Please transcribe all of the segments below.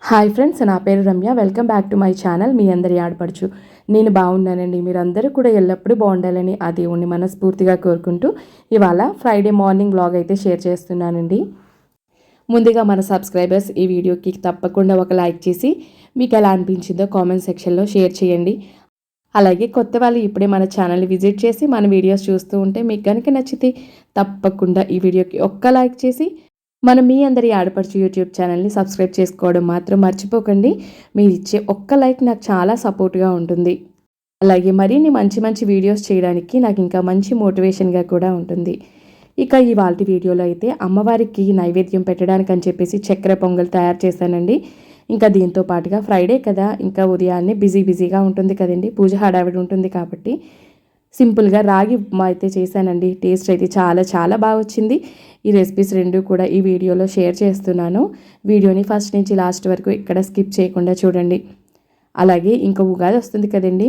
Hi friends, నా పేరు Ramya. Welcome back to my channel. మీ అందరి ఆడపడుచు. నేను బాగున్నానండి. మీరందరూ కూడా ఎల్లప్పుడూ బాగుండాలని ఆ దేవుణ్ణి మనస్ఫూర్తిగా కోరుకుంటూ ఇవాళ ఫ్రైడే మార్నింగ్ వ్లాగ్ అయితే షేర్ చేస్తున్నానండి. ముందుగా మన సబ్స్క్రైబర్స్ ఈ వీడియోకి తప్పకుండా ఒక లైక్ చేసి మీకు ఎలా అనిపించిందో కామెంట్ సెక్షన్లో షేర్ చేయండి. అలాగే కొత్త వాళ్ళు ఇప్పుడే మన ఛానల్ని విజిట్ చేసి మన వీడియోస్ చూస్తూ ఉంటే మీకు కనుక నచ్చితే తప్పకుండా ఈ వీడియోకి ఒక్క లైక్ చేసి మీ అందరి ఆడపడుచు యూట్యూబ్ ఛానల్ని సబ్స్క్రైబ్ చేసుకోవడం మాత్రం మర్చిపోకండి. మీరు ఇచ్చే ఒక్క లైక్ నాకు చాలా సపోర్ట్గా ఉంటుంది. అలాగే మరిన్ని మంచి మంచి వీడియోస్ చేయడానికి నాకు ఇంకా మంచి మోటివేషన్గా కూడా ఉంటుంది. ఇక ఇవాల్టి వీడియోలో అయితే అమ్మవారికి నైవేద్యం పెట్టడానికి అని చెప్పేసి చక్కెర పొంగల్ తయారు చేశానండి. ఇంకా దీంతో పాటుగా ఫ్రైడే కదా, ఇంకా ఉదయాన్నే బిజీగా ఉంటుంది కదండి, పూజ హడావిడి ఉంటుంది కాబట్టి సింపుల్గా రాగి ఉప్మా అయితే చేశానండి. టేస్ట్ అయితే చాలా చాలా బాగా వచ్చింది. ఈ రెసిపీస్ రెండు కూడా ఈ వీడియోలో షేర్ చేస్తున్నాను. వీడియోని ఫస్ట్ నుంచి లాస్ట్ వరకు ఇక్కడ స్కిప్ చేయకుండా చూడండి. అలాగే ఇంకా ఉగాది వస్తుంది కదండి.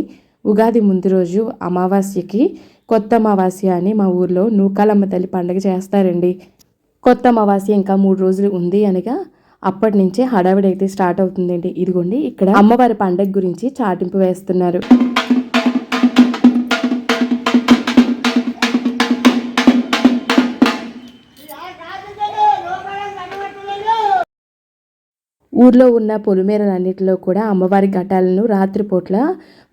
ఉగాది ముందు రోజు అమావాస్యకి కొత్త అమావాస్య అని మా ఊర్లో నూకాలమ్మ తల్లి పండుగ చేస్తారండి. కొత్త అమావాస్య ఇంకా 3 రోజులు ఉంది అనగా అప్పటి నుంచే హడావిడి అయితే స్టార్ట్ అవుతుందండి. ఇదిగోండి ఇక్కడ అమ్మవారి పండుగ గురించి చాటింపు వేస్తున్నారు. ఊర్లో ఉన్న పొలిమేరలన్నిటిలో కూడా అమ్మవారి ఘటాలను రాత్రిపూట్ల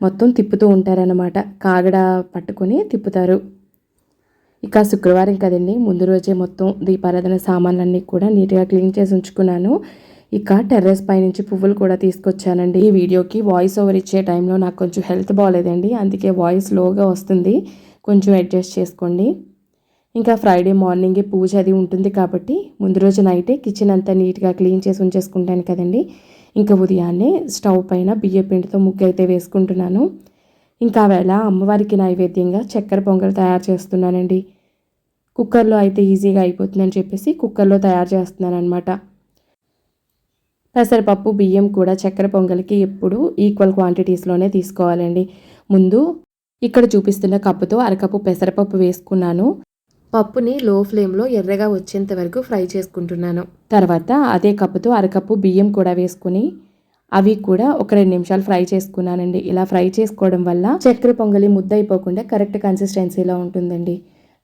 మొత్తం తిప్పుతూ ఉంటారన్నమాట. కాగడ పట్టుకొని తిప్పుతారు. ఇక శుక్రవారం కదండి, ముందు రోజే మొత్తం దీపారాధన సామాన్లన్నీ కూడా నీట్గా క్లీన్ చేసి ఉంచుకున్నాను. ఇక టెర్రస్ పై నుంచి పువ్వులు కూడా తీసుకొచ్చానండి. ఈ వీడియోకి వాయిస్ ఓవర్ ఇచ్చే టైంలో నాకు కొంచెం హెల్త్ బాగాలేదండి, అందుకే వాయిస్ లోగా వస్తుంది, కొంచెం అడ్జస్ట్ చేసుకోండి. ఇంకా ఫ్రైడే మార్నింగే పూజ అది ఉంటుంది కాబట్టి ముందు రోజు నైటే కిచెన్ అంతా నీట్గా క్లీన్ చేసి ఉంచేసుకుంటాను కదండి. ఇంకా ఉదయాన్నే స్టవ్ పైన బియ్య పిండితో ముగ్గు అయితే వేసుకుంటున్నాను. ఇంకా వేళ అమ్మవారికి నైవేద్యంగా చక్కెర పొంగల్ తయారు చేస్తున్నానండి. కుక్కర్లో అయితే ఈజీగా అయిపోతుందని చెప్పేసి కుక్కర్లో తయారు చేస్తున్నాను అనమాట. పెసరపప్పు బియ్యం కూడా చక్కెర పొంగల్కి ఎప్పుడు ఈక్వల్ క్వాంటిటీస్లోనే తీసుకోవాలండి. ముందు ఇక్కడ చూపిస్తున్న కప్పుతో అరకప్పు పెసరపప్పు వేసుకున్నాను. పప్పుని లో ఫ్లేమ్లో ఎర్రగా వచ్చేంత వరకు ఫ్రై చేసుకుంటున్నాను. తర్వాత అదే కప్పుతో అరకప్పు బియ్యం కూడా వేసుకుని అవి కూడా ఒక 2 నిమిషాలు ఫ్రై చేసుకున్నానండి. ఇలా ఫ్రై చేసుకోవడం వల్ల చక్కెర పొంగలి ముద్ద అయిపోకుండా కరెక్ట్ కన్సిస్టెన్సీలో ఉంటుందండి.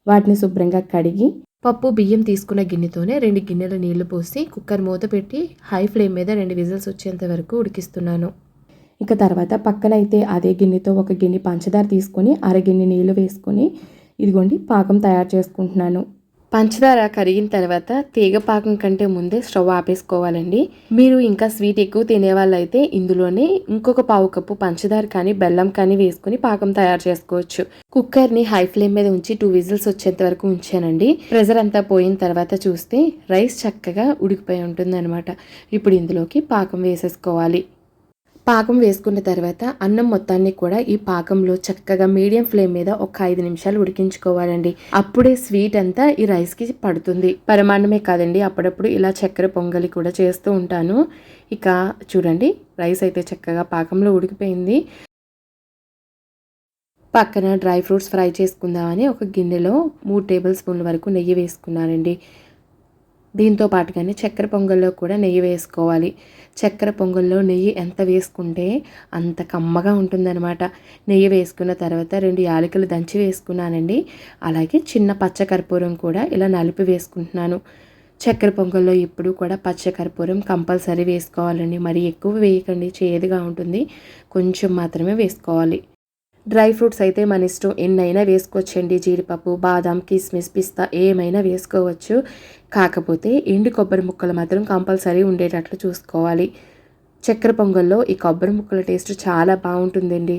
వాటిని శుభ్రంగా కడిగి పప్పు బియ్యం తీసుకున్న గిన్నెతోనే 2 గిన్నెల నీళ్లు పోసి కుక్కర్ మూత పెట్టి హై ఫ్లేమ్ మీద 2 విజిల్స్ వచ్చేంత వరకు ఉడికిస్తున్నాను. ఇక తర్వాత పక్కనైతే అదే గిన్నెతో ఒక గిన్నె పంచదార తీసుకొని అరగిన్నె నీళ్లు వేసుకొని ఇదిగోండి పాకం తయారు చేసుకుంటున్నాను. పంచదార కరిగిన తర్వాత తీగ పాకం కంటే ముందే స్టవ్ ఆపేసుకోవాలండి. మీరు ఇంకా స్వీట్ ఎక్కువ తినేవాళ్ళైతే ఇందులోనే ఇంకొక పావు కప్పు పంచదార కానీ బెల్లం కానీ వేసుకుని పాకం తయారు చేసుకోవచ్చు. కుక్కర్ని హై ఫ్లేమ్ మీద ఉంచి 2 విజిల్స్ వచ్చేంత వరకు ఉంచానండి. ప్రెజర్ అంతా పోయిన తర్వాత చూస్తే రైస్ చక్కగా ఉడికిపోయి ఉంటుంది అనమాట. ఇప్పుడు ఇందులోకి పాకం వేసేసుకోవాలి. పాకం వేసుకున్న తర్వాత అన్నం మొత్తాన్ని కూడా ఈ పాకంలో చక్కగా మీడియం ఫ్లేమ్ మీద ఒక 5 నిమిషాలు ఉడికించుకోవాలండి. అప్పుడే స్వీట్ అంతా ఈ రైస్కి పడుతుంది. పరమాన్నమే కాదండి, అప్పుడప్పుడు ఇలా చక్కెర పొంగలి కూడా చేస్తూ ఉంటాను. ఇక చూడండి, రైస్ అయితే చక్కగా పాకంలో ఉడికిపోయింది. పక్కన డ్రై ఫ్రూట్స్ ఫ్రై చేసుకుందామని ఒక గిన్నెలో 3 టేబుల్ స్పూన్ల వరకు నెయ్యి వేసుకున్నానండి. దీంతో పాటుగానే చక్కెర పొంగల్లో కూడా నెయ్యి వేసుకోవాలి. చక్కెర పొంగల్లో నెయ్యి ఎంత వేసుకుంటే అంత కమ్మగా ఉంటుందన్నమాట. నెయ్యి వేసుకున్న తర్వాత 2 యాలకులు దంచి వేసుకున్నానండి. అలాగే చిన్న పచ్చకర్పూరం కూడా ఇలా నలిపి వేసుకుంటున్నాను. చక్కెర పొంగల్లో ఎప్పుడు కూడా పచ్చకర్పూరం కంపల్సరీ వేసుకోవాలండి. మరి ఎక్కువ వేయకండి, చేదుగా ఉంటుంది, కొంచెం మాత్రమే వేసుకోవాలి. డ్రై ఫ్రూట్స్ అయితే మన ఇష్టం, ఎన్నైనా వేసుకోవచ్చండి. జీడిపప్పు, బాదం, కిస్మిస్, పిస్తా ఏమైనా వేసుకోవచ్చు. కాకపోతే ఎండు కొబ్బరి ముక్కలు మాత్రం కంపల్సరీ ఉండేటట్లు చూసుకోవాలి. చక్కెర పొంగల్లో ఈ కొబ్బరి ముక్కల టేస్ట్ చాలా బాగుంటుందండి.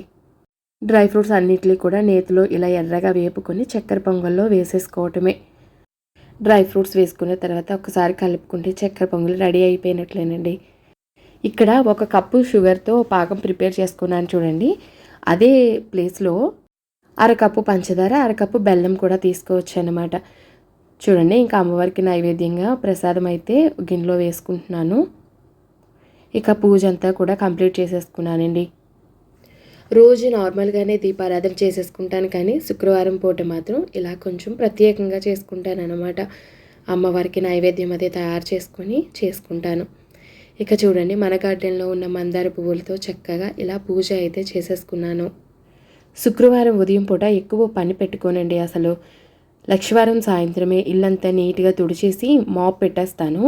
డ్రై ఫ్రూట్స్ అన్నిటినీ కూడా నేతిలో ఇలా ఎర్రగా వేపుకొని చక్కెర పొంగల్లో వేసేసుకోవటమే. డ్రై ఫ్రూట్స్ వేసుకున్న తర్వాత ఒకసారి కలుపుకుంటే చక్కెర పొంగల్ రెడీ అయిపోయినట్లేనండి. ఇక్కడ 1 కప్పు షుగర్తో పాకం ప్రిపేర్ చేసుకున్నాను చూడండి. అదే ప్లేస్లో అరకప్పు పంచదార, అరకప్పు బెల్లం కూడా తీసుకోవచ్చు అన్నమాట. చూడండి, ఇంకా అమ్మవారికి నైవేద్యంగా ప్రసాదం అయితే గిన్నెలో వేసుకుంటున్నాను. ఇక పూజ అంతా కూడా కంప్లీట్ చేసేసుకున్నానండి. రోజు నార్మల్గానే దీపారాధన చేసేసుకుంటాను, కానీ శుక్రవారం పూట మాత్రం ఇలా కొంచెం ప్రత్యేకంగా చేసుకుంటాను అన్నమాట. అమ్మవారికి నైవేద్యం అదే తయారు చేసుకుంటాను. ఇక చూడండి మన గార్డెన్లో ఉన్న మందార పువ్వులతో చక్కగా ఇలా పూజ అయితే చేసేసుకున్నాను. శుక్రవారం ఉదయం పూట ఎక్కువ పని పెట్టుకోనండి అసలు. లక్షవారం సాయంత్రమే ఇల్లంతా నీట్గా తుడిచేసి మాప్ పెట్టేస్తాను.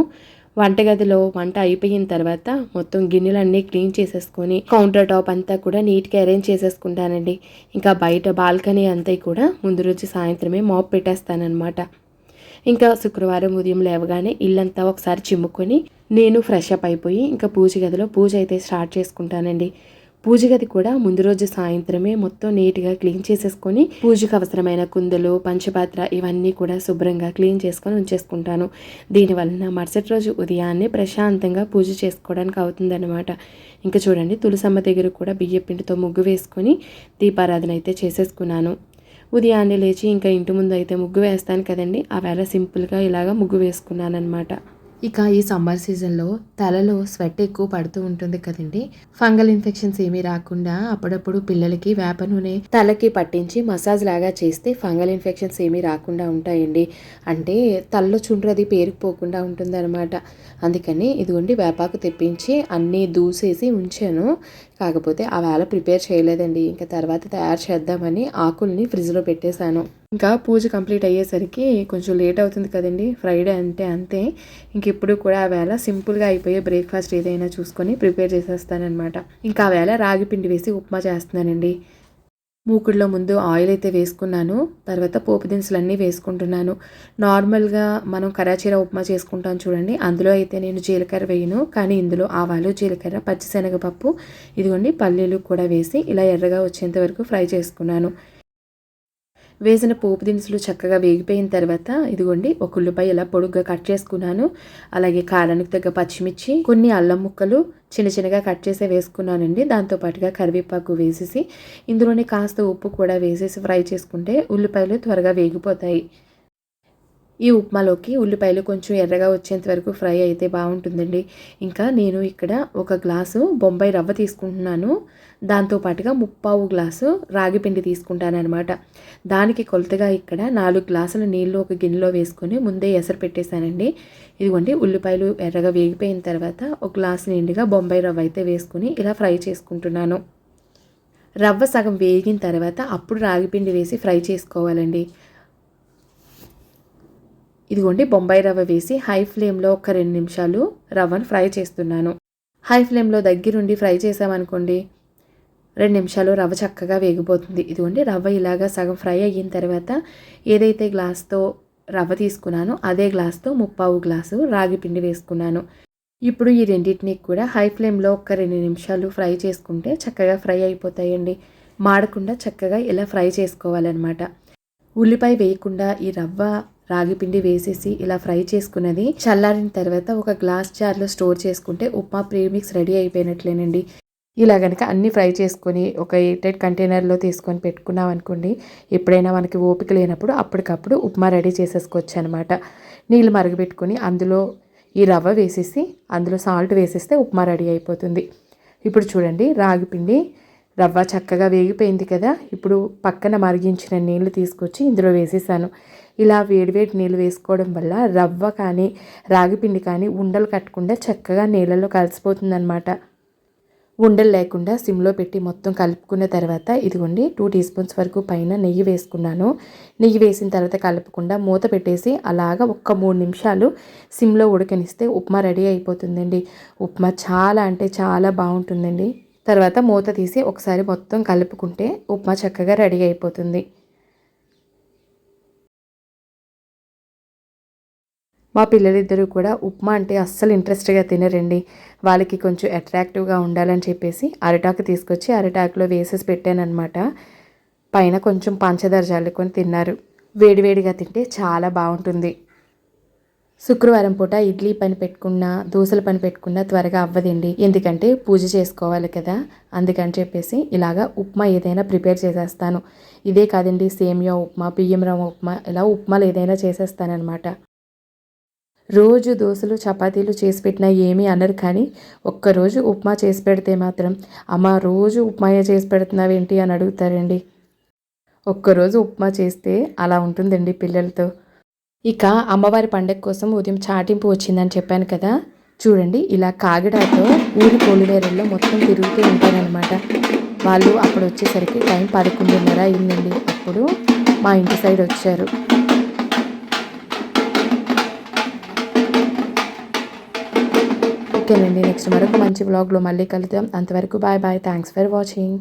వంటగదిలో వంట అయిపోయిన తర్వాత మొత్తం గిన్నెలన్నీ క్లీన్ చేసేసుకొని కౌంటర్ టాప్ అంతా కూడా నీట్గా అరేంజ్ చేసేసుకుంటానండి. ఇంకా బయట బాల్కనీ అంతా కూడా ముందు రోజు సాయంత్రమే మాప్ పెట్టేస్తానన్నమాట. ఇంకా శుక్రవారం ఉదయం లేవగానే ఇల్లంతా ఒకసారి చిమ్ముకొని నేను ఫ్రెష్ అప్ అయిపోయి ఇంకా పూజ గదిలో పూజ అయితే స్టార్ట్ చేసుకుంటానండి. పూజ గది కూడా ముందు రోజు సాయంత్రమే మొత్తం నీట్గా క్లీన్ చేసేసుకొని పూజకు అవసరమైన కుందలు పంచపాత్ర ఇవన్నీ కూడా శుభ్రంగా క్లీన్ చేసుకొని ఉంచేసుకుంటాను. దీనివలన మరుసటి రోజు ఉదయాన్నే ప్రశాంతంగా పూజ చేసుకోవడానికి అవుతుందన్నమాట. ఇంకా చూడండి తులసమ్మ దగ్గర కూడా బియ్య పిండితో ముగ్గు వేసుకొని దీపారాధన అయితే చేసేసుకున్నాను. ఉదయాన్నే లేచి ఇంకా ఇంటి ముందు అయితే ముగ్గు వేస్తాను కదండి, ఆ వేళ సింపుల్గా ఇలాగా ముగ్గు వేసుకున్నాను అనమాట. ఇక ఈ సమ్మర్ సీజన్లో తలలో స్వెట్ ఎక్కువ పడుతూ ఉంటుంది కదండి. ఫంగల్ ఇన్ఫెక్షన్స్ ఏమీ రాకుండా అప్పుడప్పుడు పిల్లలకి వేప నూనె తలకి పట్టించి మసాజ్ లాగా చేస్తే ఫంగల్ ఇన్ఫెక్షన్స్ ఏమీ రాకుండా ఉంటాయండి. అంటే తలలో చుండ్రు అది పేరుకుపోకుండా ఉంటుంది అనమాట. అందుకని ఇదిగోండి వేపాకు తెప్పించి అన్నీ దూసేసి ఉంచాను. కాకపోతే ఆ వేళ ప్రిపేర్ చేయలేదండి. ఇంకా తర్వాత తయారు చేద్దామని ఆకుల్ని ఫ్రిడ్జ్లో పెట్టేశాను. ఇంకా పూజ కంప్లీట్ అయ్యేసరికి కొంచెం లేట్ అవుతుంది కదండి, ఫ్రైడే అంటే అంతే. ఇంక ఇప్పుడు కూడా ఆ వేళ సింపుల్గా అయిపోయే బ్రేక్ఫాస్ట్ ఏదైనా చూసుకొని ప్రిపేర్ చేసేస్తానమాట. ఇంకా ఆ వేళ రాగి పిండి వేసి ఉప్మా చేస్తున్నానండి. మూకుడులో ముందు ఆయిల్ అయితే వేసుకున్నాను, తర్వాత పోపు దినుసులన్నీ వేసుకుంటున్నాను. నార్మల్గా మనం కరాచీరా ఉప్మా చేసుకుంటాం చూడండి, అందులో అయితే నేను జీలకర్ర వేయను, కానీ ఇందులో ఆవాలు జీలకర్ర పచ్చిశనగపప్పు ఇదిగోండి పల్లీలు కూడా వేసి ఇలా ఎర్రగా వచ్చేంత వరకు ఫ్రై చేసుకున్నాను. వేసిన పోపు దినుసులు చక్కగా వేగిపోయిన తర్వాత ఇదిగోండి ఒక ఉల్లిపాయ ఇలా పొడుగ్గా కట్ చేసుకున్నాను. అలాగే కారానికి తగ్గ పచ్చిమిర్చి, కొన్ని అల్లం ముక్కలు చిన్న చిన్నగా కట్ చేసి వేసుకున్నానండి. దాంతోపాటుగా కరివేపాకు వేసేసి ఇందులోనే కాస్త ఉప్పు కూడా వేసేసి ఫ్రై చేసుకుంటే ఉల్లిపాయలు త్వరగా వేగిపోతాయి. ఈ ఉప్మాలోకి ఉల్లిపాయలు కొంచెం ఎర్రగా వచ్చేంత వరకు ఫ్రై అయితే బాగుంటుందండి. ఇంకా నేను ఇక్కడ ఒక గ్లాసు బొంబాయి రవ్వ తీసుకుంటున్నాను. దాంతోపాటుగా 3/4 గ్లాసు రాగి పిండి తీసుకుంటాను అనమాట. దానికి కొలతగా ఇక్కడ 4 గ్లాసుల నీళ్ళు ఒక గిన్నెలో వేసుకొని ముందే ఎసరు పెట్టేశానండి. ఇదిగోండి ఉల్లిపాయలు ఎర్రగా వేగిపోయిన తర్వాత ఒక గ్లాసు నిండుగా బొంబాయి రవ్వ అయితే వేసుకొని ఇలా ఫ్రై చేసుకుంటున్నాను. రవ్వ సగం వేగిన తర్వాత అప్పుడు రాగి పిండి వేసి ఫ్రై చేసుకోవాలండి. ఇదిగోండి బొంబాయి రవ్వ వేసి హై ఫ్లేమ్లో ఒక 2 నిమిషాలు రవ్వను ఫ్రై చేస్తున్నాను. హై ఫ్లేమ్లో దగ్గరుండి ఫ్రై చేసామనుకోండి 2 నిమిషాలు రవ్వ చక్కగా వేగిపోతుంది. ఇదిగోండి రవ్వ ఇలాగా సగం ఫ్రై అయిన తర్వాత ఏదైతే గ్లాస్తో రవ్వ తీసుకున్నానో అదే గ్లాస్తో 3/4 గ్లాసు రాగి పిండి వేసుకున్నాను. ఇప్పుడు ఈ రెండింటిని కూడా హై ఫ్లేమ్లో ఒక 2 నిమిషాలు ఫ్రై చేసుకుంటే చక్కగా ఫ్రై అయిపోతాయండి. మాడకుండా చక్కగా ఇలా ఫ్రై చేసుకోవాలన్నమాట. ఉల్లిపాయ వేయకుండా ఈ రవ్వ రాగి పిండి వేసేసి ఇలా ఫ్రై చేసుకున్నది చల్లారిన తర్వాత ఒక గ్లాస్ జార్లో స్టోర్ చేసుకుంటే ఉప్మా ప్రీమిక్స్ రెడీ అయిపోయినట్లేనండి. ఇలా కనుక అన్నీ ఫ్రై చేసుకొని ఒక ఎయిర్టైట్ కంటైనర్లో తీసుకొని పెట్టుకున్నాం అనుకోండి, ఎప్పుడైనా మనకి ఓపిక లేనప్పుడు అప్పటికప్పుడు ఉప్మా రెడీ చేసేసుకోవచ్చు అనమాట. నీళ్ళు మరగబెట్టుకొని అందులో ఈ రవ్వ వేసేసి అందులో సాల్ట్ వేసేస్తే ఉప్మా రెడీ అయిపోతుంది. ఇప్పుడు చూడండి రాగి పిండి రవ్వ చక్కగా వేగిపోయింది కదా. ఇప్పుడు పక్కన మరిగించిన నీళ్లు తీసుకొచ్చి ఇందులో వేసేసాను. ఇలా వేడివేడి నీళ్ళు వేసుకోవడం వల్ల రవ్వ కానీ రాగిపిండి కానీ ఉండలు కట్టకుండా చక్కగా నీళ్ళలో కలిసిపోతుందన్నమాట. ఉండలు లేకుండా సిమ్లో పెట్టి మొత్తం కలుపుకున్న తర్వాత ఇదిగోండి 2 టీ స్పూన్స్ వరకు పైన నెయ్యి వేసుకున్నాను. నెయ్యి వేసిన తర్వాత కలపకుండా మూత పెట్టేసి అలాగా ఒక్క 3 నిమిషాలు సిమ్లో ఉడకనిస్తే ఉప్మా రెడీ అయిపోతుందండి. ఉప్మా చాలా అంటే చాలా బాగుంటుందండి. తర్వాత మూత తీసి ఒకసారి మొత్తం కలుపుకుంటే ఉప్మా చక్కగా రెడీ అయిపోతుంది. మా పిల్లలిద్దరూ కూడా ఉప్మా అంటే అస్సలు ఇంట్రెస్ట్గా తినరండి. వాళ్ళకి కొంచెం అట్రాక్టివ్గా ఉండాలని చెప్పేసి అరిటాకు తీసుకొచ్చి అరిటాకులో వేసేసి పెట్టానన్నమాట. పైన కొంచెం పంచదార జల్లుకొని తిన్నారు. వేడివేడిగా తింటే చాలా బాగుంటుంది. శుక్రవారం పూట ఇడ్లీ పని పెట్టుకున్నా దోశల పని పెట్టుకున్నా త్వరగా అవ్వదండి. ఎందుకంటే పూజ చేసుకోవాలి కదా, అందుకని చెప్పేసి ఇలాగా ఉప్మా ఏదైనా ప్రిపేర్ చేసేస్తాను. ఇదే కాదండి, సేమియా ఉప్మా, బియ్యం రవ్వ ఉప్మా, ఇలా ఉప్మాలు ఏదైనా చేసేస్తానమాట. రోజు దోశలు చపాతీలు చేసి పెట్టినా ఏమీ అనరు, కానీ ఒక్కరోజు ఉప్మా చేసి పెడితే మాత్రం అమ్మ రోజు ఉప్మాయే చేసి పెడుతున్నావేంటి అని అడుగుతారండి. ఒక్కరోజు ఉప్మా చేస్తే అలా ఉంటుందండి పిల్లలతో. ఇక అమ్మవారి పండగ కోసం ఉదయం చాటింపు వచ్చిందని చెప్పాను కదా, చూడండి ఇలా కాగడాతో ఊరి పొలిమేరల్లో మొత్తం తిరుగుతూ ఉంటారనమాట. వాళ్ళు అప్పుడు వచ్చేసరికి టైం 11:30 అయిందండి. అప్పుడు మా ఇంటి సైడ్ వచ్చారు. ఓకేనండి, నెక్స్ట్ మరొక మంచి వ్లాగ్లో మళ్ళీ కలుద్దాం. అంతవరకు bye bye. Thanks for watching.